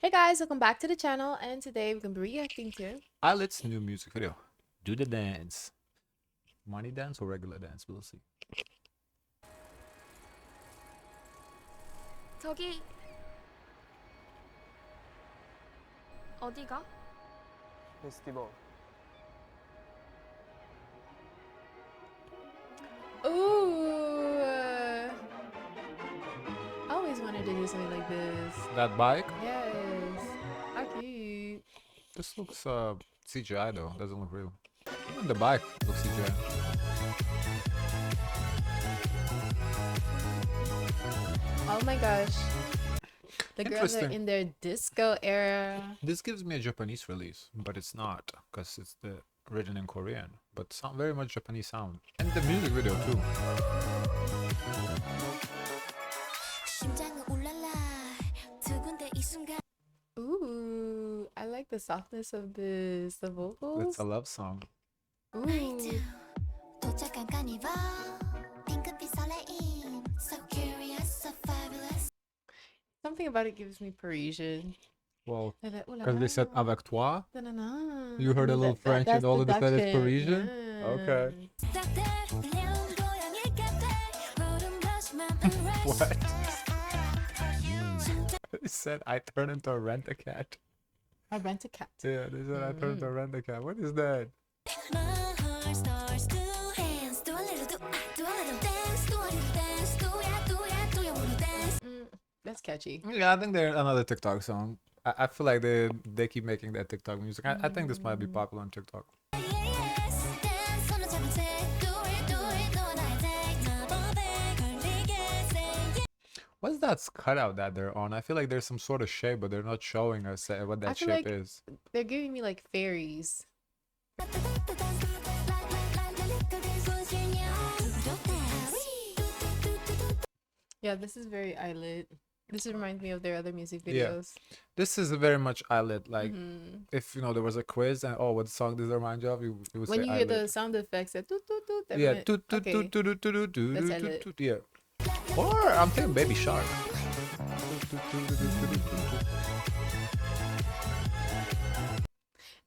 Hey guys, welcome back to the channel, and today we're gonna be reacting to ILLIT's new music video. Do the dance. Money dance or regular dance? We'll see. 저기 어디가? 페스티벌. Ooh, I always wanted to do something like this. That bike? Yes, how cute. This looks CGI though. Doesn't look real. Even the bike looks CGI. Oh my gosh, the girls are Interesting. in their disco era. This gives me a Japanese release, but it's not because it's the written in Korean. But sound very much Japanese sound, and the music video too. Ooh, I like the softness of this, the vocals. It's a love song. Ooh. Something about it gives me Parisian. Well, They're like, "Ooh la because they la, said avec toi. da-na-na." You heard a little French and all of a sudden it's Parisian? Yeah. Okay. What? They said I turned into a rent-a-cat. I rent a cat. Yeah, they said I turned into a rent-a-cat. What is that? That's catchy. Yeah, I think they're another TikTok song. I feel like they keep making that TikTok music. I think this might be popular on TikTok. What's that cutout that they're on? I feel like there's some sort of shape, but they're not showing us what I that feel shape like is. they're giving me like fairies. Yeah, this is very ILLIT. This reminds me of their other music Yeah. videos. This is very much ILLIT. Like, Mhm. if you know there was a quiz and what song does it remind you of, it would When say you hear ILLIT. the sound effects, that toot, toot, toot, that Yeah, meant- toot toot okay. toot toot toot toot toot That's toot ILLIT. toot, yeah. Or I'm thinking Baby Shark.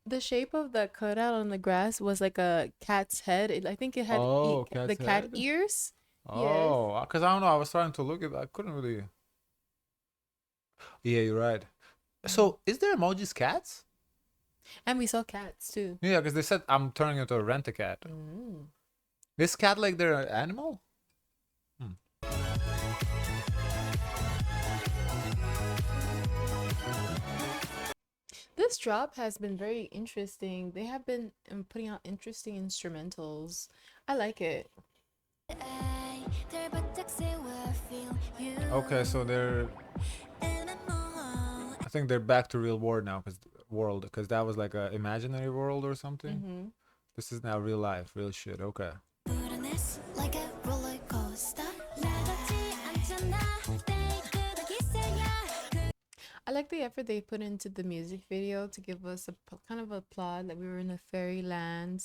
The shape of the cutout on the grass was like a cat's head. I think it had Oh, the cat's cat head? ears. Oh, because I don't know. I was trying to look at it. I couldn't really. Yeah, you're right. So, is there emojis cats? And we saw cats too. Yeah, because they said I'm turning into a rent-a-cat. Mm. Is cat like their animal? This drop has been very interesting. They have been putting out interesting instrumentals. I like it. Okay, so they're. I think they're back to real world now, because that was like a imaginary world or something. Mm-hmm. This is now real life, real shit. Okay. I like the effort they put into the music video to give us a kind of a plot that we were in a fairyland,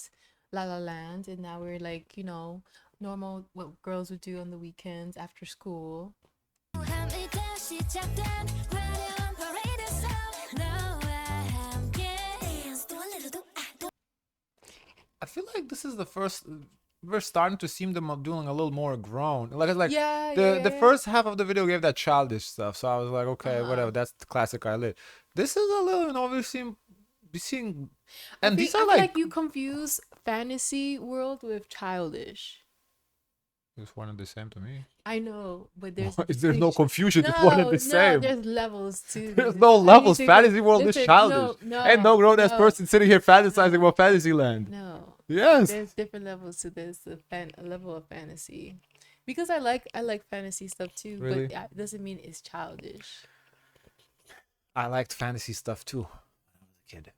La La Land, and now we're like, you know, normal what girls would do on the weekends after school. I feel like this is the first we're starting to see them doing a little more grown. Like Yeah, the yeah. first half of the video gave that childish stuff, so I was like, okay, whatever. That's the classic ILLIT. This is a little, you know, we're seeing, and these are I feel like you confuse fantasy world with childish. it's one and the same to me. I know, but there's Is there no distinction. confusion? It's one and the same. There's levels too. There's no levels. think Fantasy world is listen, childish. Ain't no grown ass person sitting here fantasizing about Fantasyland. No, Yes. there's different levels to this. A level of fantasy, because I like fantasy stuff too. Really? But it doesn't mean it's childish. I liked fantasy stuff too when I was a kid.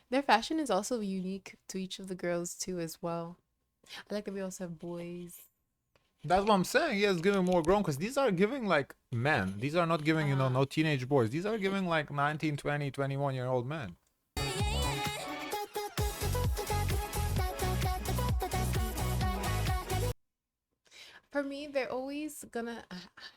Their fashion is also unique to each of the girls too, as well. I like that we also have boys. That's what I'm saying. Yeah, it's giving more grown because these are giving like men. These are not giving, you know, no teenage boys. These are giving like 19, 20, 21-year-old men. For me, they're always gonna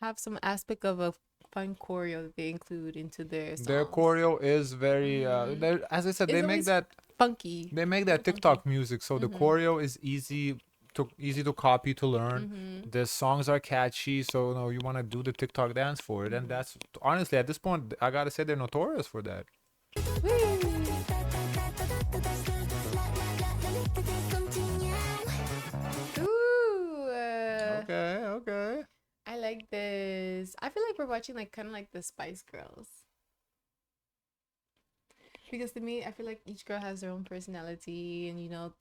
have some aspect of a fun choreo that they include into their songs. Their choreo is very as I said, It's they make always that funky. they make that Funky. TikTok music, so the choreo is easy to copy, to learn. The songs are catchy, so you want to do the TikTok dance for it, and that's honestly at this point I gotta say they're notorious for that. Ooh, Okay. I like this. I feel like we're watching like kind of like the Spice Girls. Because to me, I feel like each girl has their own personality, and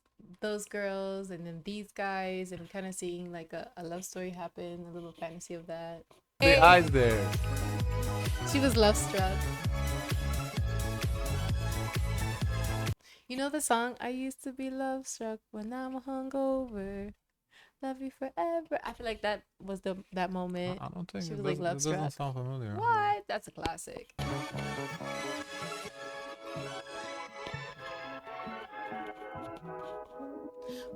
those girls, and then these guys, and kind of seeing like a love story happen, a little fantasy of that. The eyes there. She was love struck. You know the song, I used to be love struck when I'm hungover. Love you forever. I feel like that was that moment. I don't think She it was like love doesn't struck. sound familiar. What? That's a classic.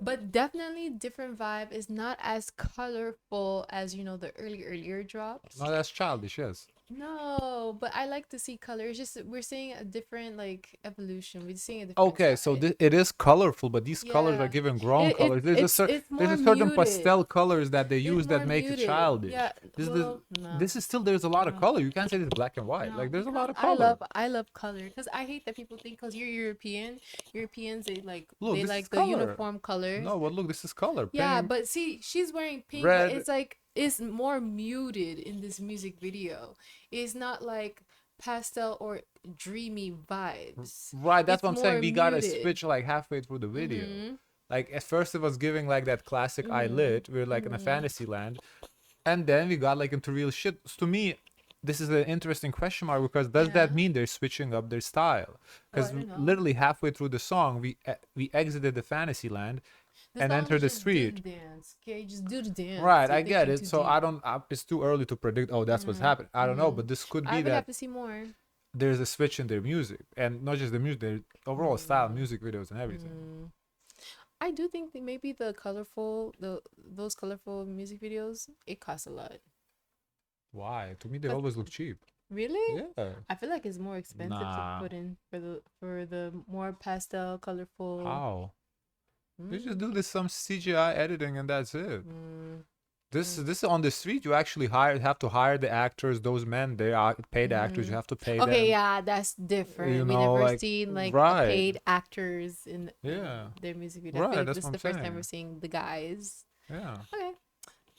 But definitely different vibe. Is not as colorful as the earlier drops. No, that's childish, yes. No, but I like to see color. It's just we're seeing a different like evolution. We're seeing a different Okay, so side. it is colorful, but these colors are Yeah. given grown colors. There's It's there's a more certain muted. pastel colors that they It's use that more make it muted. childish. Yeah, This well, no. this is still there's a lot of color. You can't say it's black and white. No, Like there's a because lot of color. I love color because I hate that people think because you're European. Europeans they like Look, they this like is the color. uniform colors. No, but look, this is color. Yeah, Pink. but see, she's wearing pink, Red. but it's like it's more muted in this music video. It's not like pastel or dreamy vibes. Right, that's It's what I'm saying. more We gotta muted. switch like halfway through the video. Mhm. Like at first it was giving like that classic ILLIT. We are like in a fantasy land, and then we got like into real shit. So to me, this is an interesting question mark because does that Yeah. mean they're switching up their style? Because I don't know. literally halfway through the song, we exited the fantasy land The and song entered the is just do the street. dance. Okay, just do the dance. Right, You're I get thinking it. too So deep. I don't. It's too early to predict. Oh, that's what's happening. I don't know, but this could I be would that have to see more. there's a switch in their music, and not just the music, their overall style, music videos, and everything. I do think that maybe those colorful music videos it costs a lot. Why? To me, they But- always look cheap. Really? Yeah. I feel like it's more expensive Nah. to put in for the more pastel, colorful. How? They just Mm, do this some CGI editing and that's it. mm, This on the street. You actually have to hire the actors. Those men, they are paid actors. You have to pay Okay, them. yeah, that's different. You We know, never like, seen like right. paid actors in Yeah. their music video. I Right, feel like that's this is what the I'm first time saying. we're seeing the guys. Yeah. Okay.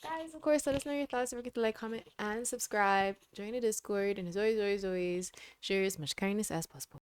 Guys, of course, let us know your thoughts. Don't forget to like, comment, and subscribe. Join the Discord. And as always, share as much kindness as possible.